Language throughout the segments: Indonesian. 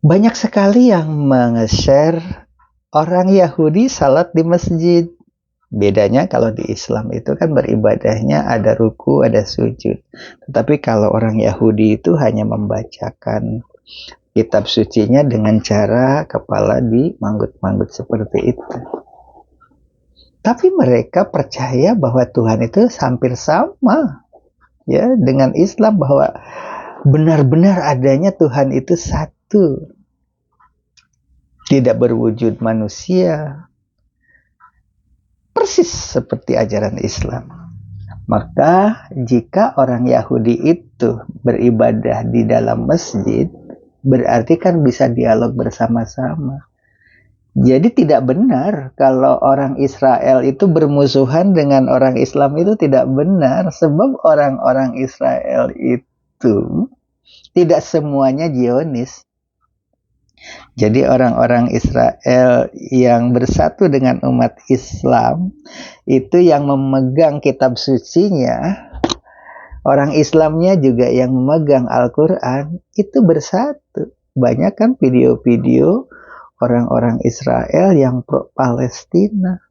Banyak sekali yang meng-share orang Yahudi salat di masjid. Bedanya kalau di Islam itu kan beribadahnya ada ruku, ada sujud. Tetapi kalau orang Yahudi itu hanya membacakan kitab sucinya dengan cara kepala dimanggut-manggut seperti itu. Tapi mereka percaya bahwa Tuhan itu hampir sama ya dengan Islam, bahwa benar-benar adanya Tuhan itu satu, tidak berwujud manusia, persis seperti ajaran Islam. Maka jika orang Yahudi itu beribadah di dalam masjid, berarti kan bisa dialog bersama-sama. Jadi tidak benar kalau orang Israel itu bermusuhan dengan orang Islam, itu tidak benar. Sebab orang-orang Israel itu tidak semuanya Zionis. Jadi orang-orang Israel yang bersatu dengan umat Islam itu yang memegang kitab sucinya, orang Islamnya juga yang memegang Al-Quran, itu bersatu. Banyak kan video-video orang-orang Israel yang pro Palestina.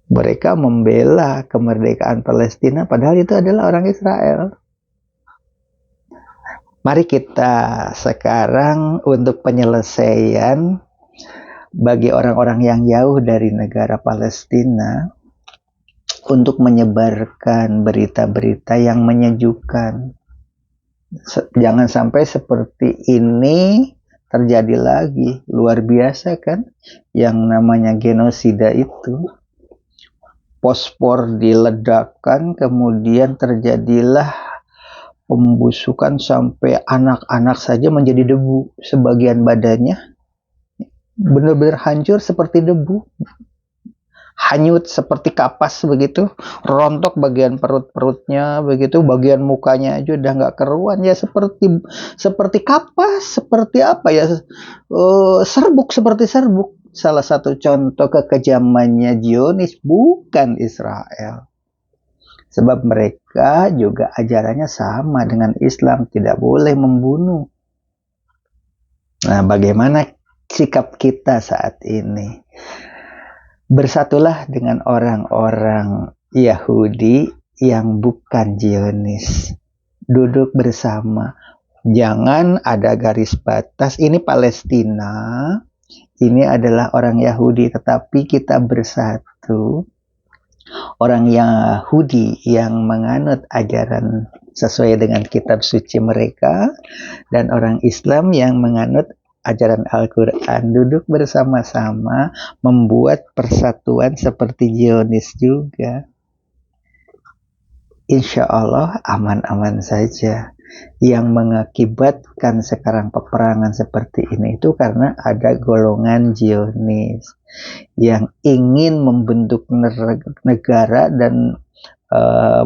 Mereka membela kemerdekaan Palestina, padahal itu adalah orang Israel. Mari kita sekarang untuk penyelesaian bagi orang-orang yang jauh dari negara Palestina, untuk menyebarkan berita-berita yang menyejukkan. Jangan sampai seperti ini terjadi lagi. Luar biasa kan yang namanya genosida itu. Fosfor diledakkan, kemudian terjadilah pembusukan sampai anak-anak saja menjadi debu. Sebagian badannya benar-benar hancur seperti debu, hanyut seperti kapas begitu, rontok bagian perut-perutnya begitu, bagian mukanya aja udah nggak keruan ya, seperti kapas, seperti apa ya, serbuk, seperti serbuk. Salah satu contoh kekejamannya Zionis, bukan Israel. Sebab mereka juga ajarannya sama dengan Islam, tidak boleh membunuh. Nah, bagaimana sikap kita saat ini? Bersatulah dengan orang-orang Yahudi yang bukan Zionis. Duduk bersama. Jangan ada garis batas. Ini Palestina, ini adalah orang Yahudi, tetapi kita bersatu. Orang Yahudi yang menganut ajaran sesuai dengan kitab suci mereka, dan orang Islam yang menganut ajaran Al-Quran, duduk bersama-sama membuat persatuan seperti Zionis juga. Insya Allah aman-aman saja. Yang mengakibatkan sekarang peperangan seperti ini itu karena ada golongan Zionis yang ingin membentuk negara dan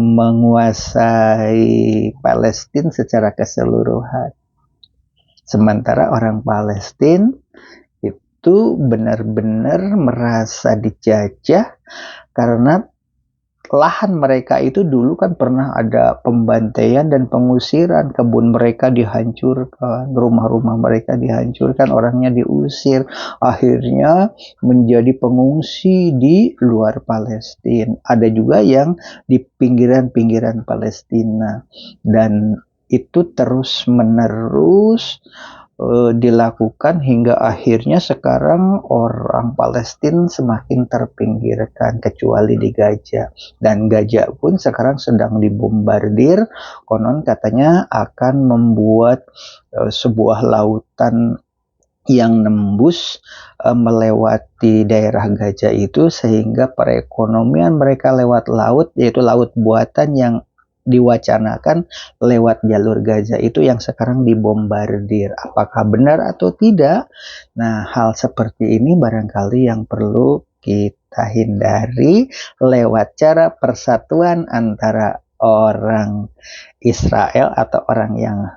menguasai Palestina secara keseluruhan. Sementara orang Palestina itu benar-benar merasa dijajah karena lahan mereka itu dulu kan pernah ada pembantaian dan pengusiran, kebun mereka dihancurkan, rumah-rumah mereka dihancurkan, orangnya diusir, akhirnya menjadi pengungsi di luar Palestina. Ada juga yang di pinggiran-pinggiran Palestina, dan itu terus-menerus dilakukan hingga akhirnya sekarang orang Palestina semakin terpinggirkan, kecuali di Gaza. Dan Gaza pun sekarang sedang dibombardir, konon katanya akan membuat sebuah lautan yang nembus melewati daerah Gaza itu, sehingga perekonomian mereka lewat laut, yaitu laut buatan yang diwacanakan lewat jalur Gaza itu yang sekarang dibombardir. Apakah benar atau tidak? Nah, hal seperti ini barangkali yang perlu kita hindari lewat cara persatuan antara orang Israel atau orang yang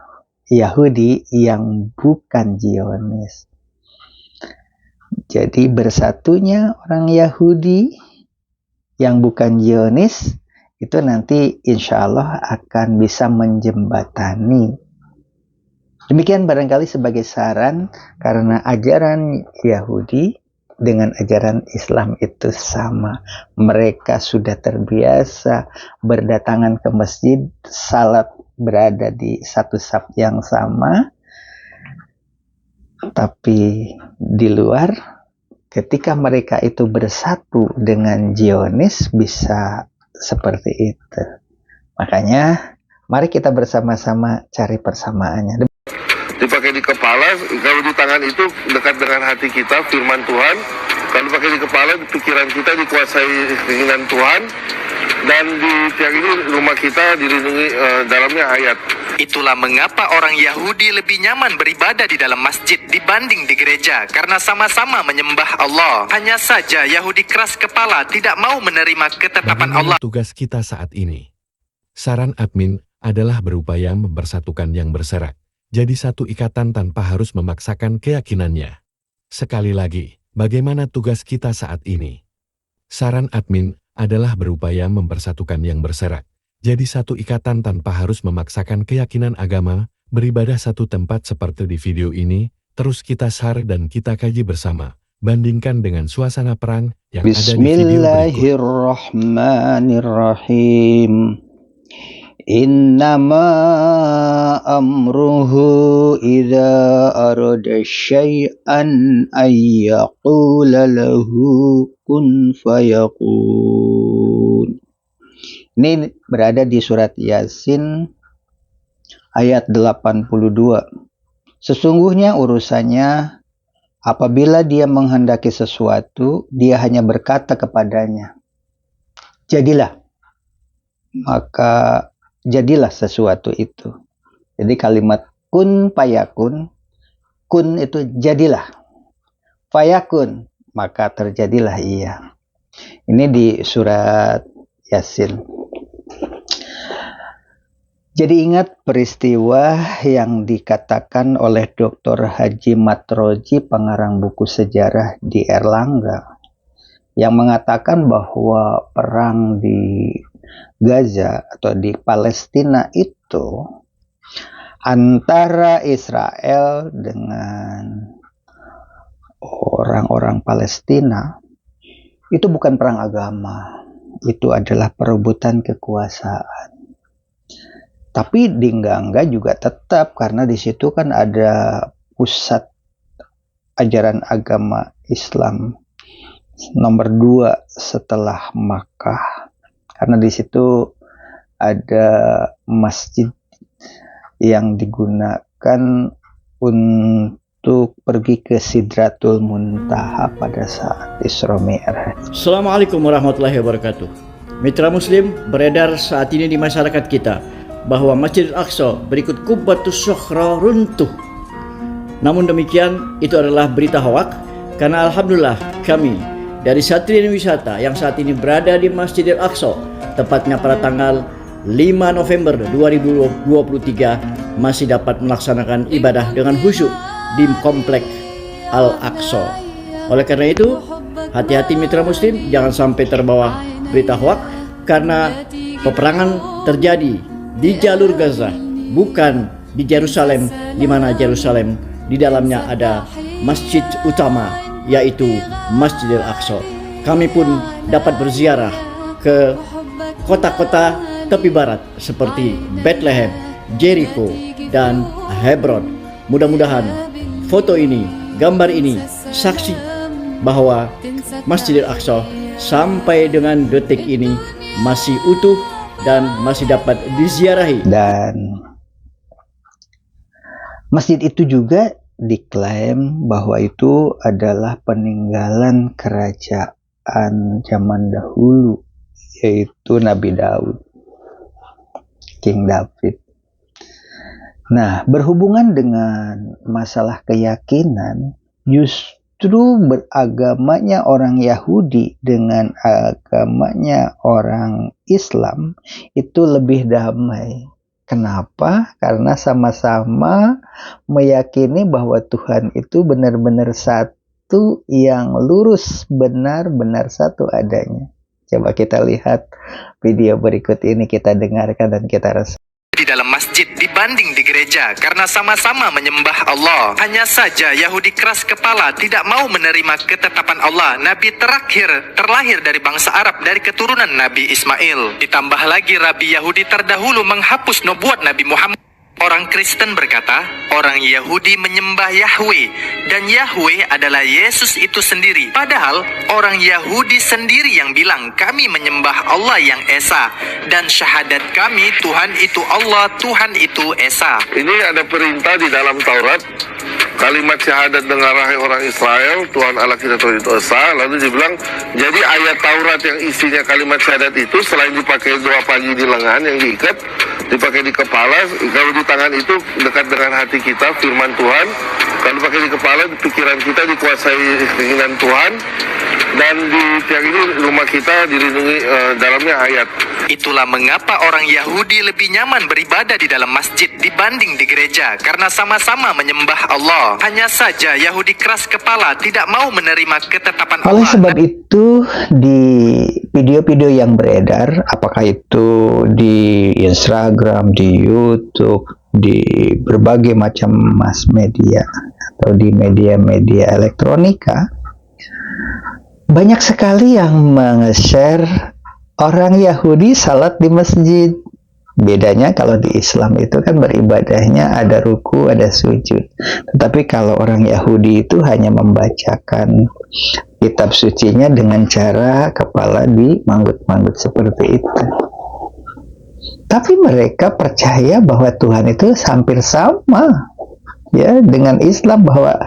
Yahudi yang bukan Zionis. Jadi bersatunya orang Yahudi yang bukan Zionis itu nanti insya Allah akan bisa menjembatani Demikian barangkali sebagai saran, karena ajaran Yahudi dengan ajaran Islam itu sama. Mereka sudah terbiasa berdatangan ke masjid, salat berada di satu saf yang sama, tapi di luar ketika mereka itu bersatu dengan Zionis bisa seperti itu. Makanya mari kita bersama-sama cari persamaannya. Dipakai di kepala, kalau di tangan itu dekat dengan hati kita, firman Tuhan. Kalau pakai di kepala, pikiran kita dikuasai keinginan Tuhan. Dan di tiang ini rumah kita dilindungi dalamnya ayat. Itulah mengapa orang Yahudi lebih nyaman beribadah di dalam masjid dibanding di gereja, karena sama-sama menyembah Allah. Hanya saja Yahudi keras kepala, tidak mau menerima ketetapan Allah. Tugas kita saat ini. Saran admin adalah berupaya mempersatukan yang berserak. Jadi satu ikatan tanpa harus memaksakan keyakinannya. Sekali lagi, bagaimana tugas kita saat ini? Saran admin adalah berupaya mempersatukan yang berserak. Jadi satu ikatan tanpa harus memaksakan keyakinan agama, beribadah satu tempat seperti di video ini, terus kita share dan kita kaji bersama. Bandingkan dengan suasana perang yang ada di video berikut. Bismillahirrahmanirrahim. Innama amruhu idza arada syai'an ayyaqula lahu kun fayakun. Ini berada di surat Yasin ayat 82. Sesungguhnya urusannya apabila dia menghendaki sesuatu, dia hanya berkata kepadanya, jadilah. Maka jadilah sesuatu itu. Jadi kalimat kun fayakun, kun itu jadilah. Fayakun, maka terjadilah ia. Ini di surat Yasin. Jadi ingat peristiwa yang dikatakan oleh Dr. Haji Matroji, pengarang buku sejarah di Erlangga, yang mengatakan bahwa perang di Gaza atau di Palestina itu antara Israel dengan orang-orang Palestina itu bukan perang agama, itu adalah perebutan kekuasaan. Tapi di Ngangga juga tetap, karena di situ kan ada pusat ajaran agama Islam nomor 2 setelah Makkah. Karena di situ ada masjid yang digunakan untuk pergi ke Sidratul Muntaha pada saat Isra Mi'raj. Assalamualaikum warahmatullahi wabarakatuh. Mitra Muslim, beredar saat ini di masyarakat kita bahwa Masjid Al-Aqsa berikut Qubbatus Sukhra runtuh. Namun demikian, itu adalah berita hoak, karena alhamdulillah kami dari Satrian Wisata yang saat ini berada di Masjid Al-Aqsa, tepatnya pada tanggal 5 November 2023, masih dapat melaksanakan ibadah dengan khusyuk di Komplek Al-Aqsa. Oleh karena itu, hati-hati mitra muslim, jangan sampai terbawa berita hoak, karena peperangan terjadi di jalur Gaza, bukan di Yerusalem, di mana Yerusalem di dalamnya ada masjid utama, yaitu Masjidil Aqsa. Kami pun dapat berziarah ke kota-kota tepi barat seperti Bethlehem, Jericho, dan Hebron. Mudah-mudahan foto ini, gambar ini saksi bahwa Masjidil Aqsa sampai dengan detik ini masih utuh dan masih dapat diziarahi. Dan masjid itu juga diklaim bahwa itu adalah peninggalan kerajaan zaman dahulu, yaitu Nabi Daud, King David. Nah, berhubungan dengan masalah keyakinan, justru beragamanya orang Yahudi dengan agamanya orang Islam itu lebih damai. Kenapa? Karena sama-sama meyakini bahwa Tuhan itu benar-benar satu, yang lurus, benar-benar satu adanya. Coba kita lihat video berikut ini, kita dengarkan dan kita rasakan. Di dalam masjid masjid dibanding di gereja karena sama-sama menyembah Allah. Hanya saja Yahudi keras kepala tidak mau menerima ketetapan Allah. Nabi terakhir terlahir dari bangsa Arab dari keturunan Nabi Ismail. Ditambah lagi Rabi Yahudi terdahulu menghapus nubuat Nabi Muhammad. Orang Kristen berkata, orang Yahudi menyembah Yahweh dan Yahweh adalah Yesus itu sendiri. Padahal orang Yahudi sendiri yang bilang kami menyembah Allah yang Esa dan syahadat kami Tuhan itu Allah, Tuhan itu Esa. Ini ada perintah di dalam Taurat, kalimat syahadat dengar hai orang Israel, Tuhan Allah kita Tuhan itu Esa. Lalu dibilang, jadi ayat Taurat yang isinya kalimat syahadat itu selain dipakai doa pagi di lengan yang diikat, dipakai di kepala, kalau di tangan itu dekat dengan hati kita, firman Tuhan. Kalau pakai di kepala, pikiran kita dikuasai keinginan Tuhan. Dan di tiang ini rumah kita dilindungi dalamnya ayat. Itulah mengapa orang Yahudi lebih nyaman beribadah di dalam masjid dibanding di gereja karena sama-sama menyembah Allah. Hanya saja Yahudi keras kepala tidak mau menerima ketetapan Allah. Oleh sebab itu, di video-video yang beredar, apakah itu di Instagram, di YouTube, di berbagai macam mass media atau di media-media elektronika, banyak sekali yang meng-share orang Yahudi salat di masjid. Bedanya kalau di Islam itu kan beribadahnya ada ruku, ada sujud. Tetapi kalau orang Yahudi itu hanya membacakan kitab sucinya dengan cara kepala dimanggut-manggut seperti itu. Tapi mereka percaya bahwa Tuhan itu hampir sama ya dengan Islam, bahwa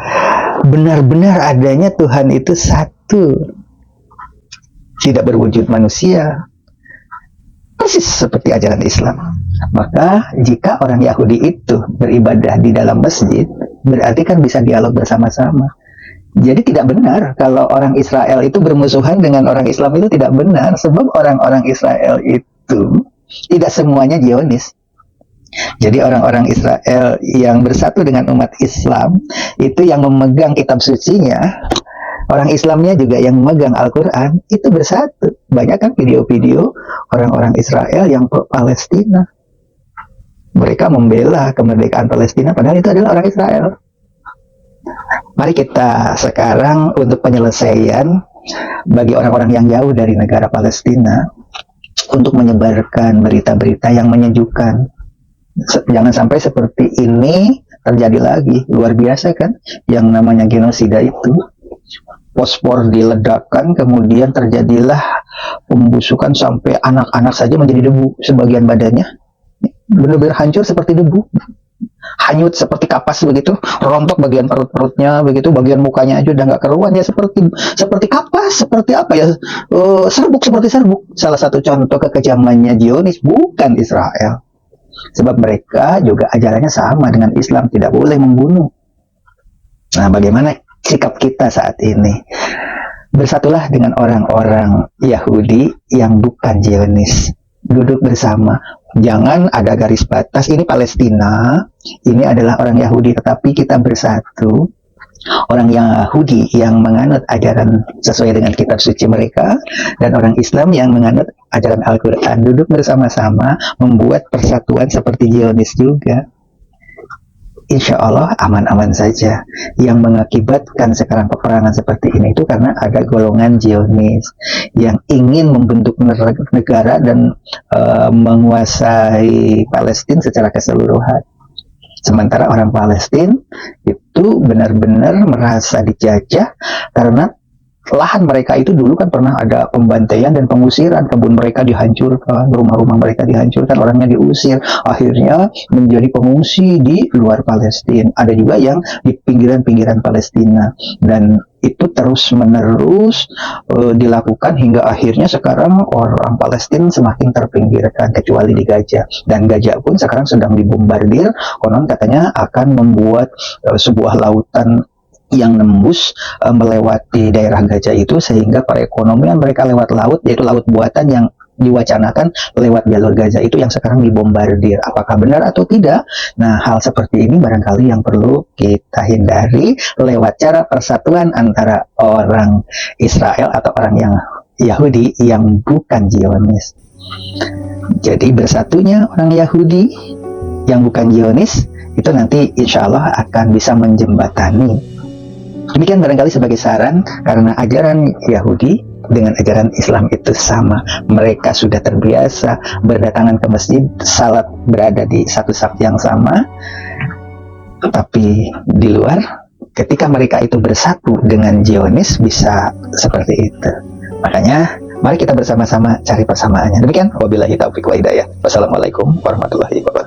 benar-benar adanya Tuhan itu satu, tidak berwujud manusia, persis seperti ajaran Islam. Maka jika orang Yahudi itu beribadah di dalam masjid, berarti kan bisa dialog bersama-sama. Jadi tidak benar kalau orang Israel itu bermusuhan dengan orang Islam, itu tidak benar, sebab orang-orang Israel itu tidak semuanya Zionis. Jadi orang-orang Israel yang bersatu dengan umat Islam itu yang memegang kitab sucinya, orang Islamnya juga yang memegang Al-Quran, itu bersatu. Banyak kan video-video orang-orang Israel yang pro Palestina. Mereka membela kemerdekaan Palestina, padahal itu adalah orang Israel. Mari kita sekarang untuk penyelesaian bagi orang-orang yang jauh dari negara Palestina, untuk menyebarkan berita-berita yang menyejukkan. Jangan sampai seperti ini terjadi lagi. Luar biasa kan yang namanya genosida itu. Fosfor diledakkan, kemudian terjadilah pembusukan sampai anak-anak saja menjadi debu sebagian badannya. Benar-benar hancur seperti debu. Hanyut seperti kapas begitu, rontok bagian perut-perutnya begitu, bagian mukanya aja udah nggak keruan ya, seperti kapas, seperti apa ya, serbuk, seperti serbuk. Salah satu contoh kekejamannya Zionis, bukan Israel. Sebab mereka juga ajarannya sama dengan Islam, tidak boleh membunuh. Nah, bagaimana sikap kita saat ini? Bersatulah dengan orang-orang Yahudi yang bukan Zionis. Duduk bersama. Jangan ada garis batas, ini Palestina, ini adalah orang Yahudi, tetapi kita bersatu. Orang Yahudi yang menganut ajaran sesuai dengan kitab suci mereka, dan orang Islam yang menganut ajaran Al-Quran, duduk bersama-sama membuat persatuan seperti Zionis juga. Insya Allah aman-aman saja. Yang mengakibatkan sekarang peperangan seperti ini itu karena ada golongan Zionis yang ingin membentuk negara dan menguasai Palestina secara keseluruhan. Sementara orang Palestina itu benar-benar merasa dijajah karena lahan mereka itu dulu kan pernah ada pembantaian dan pengusiran, kebun mereka dihancurkan, rumah-rumah mereka dihancurkan, orangnya diusir, akhirnya menjadi pengungsi di luar Palestina. Ada juga yang di pinggiran-pinggiran Palestina, dan itu terus-menerus dilakukan hingga akhirnya sekarang orang Palestina semakin terpinggirkan, kecuali di Gaza. Dan Gaza pun sekarang sedang dibombardir, konon katanya akan membuat sebuah lautan yang nembus melewati daerah Gaza itu, sehingga perekonomian mereka lewat laut, yaitu laut buatan yang diwacanakan lewat jalur Gaza itu yang sekarang dibombardir. Apakah benar atau tidak? Nah, hal seperti ini barangkali yang perlu kita hindari lewat cara persatuan antara orang Israel atau orang yang Yahudi yang bukan Zionis. Jadi bersatunya orang Yahudi yang bukan Zionis itu nanti insya Allah akan bisa menjembatani. Demikian barangkali sebagai saran, karena ajaran Yahudi dengan ajaran Islam itu sama. Mereka sudah terbiasa berdatangan ke masjid, salat berada di satu saf yang sama. Tapi di luar, ketika mereka itu bersatu dengan Zionis bisa seperti itu. Makanya mari kita bersama-sama cari persamaannya. Demikian, wabillahi taufiq wa hidayah. Wassalamualaikum warahmatullahi wabarakatuh.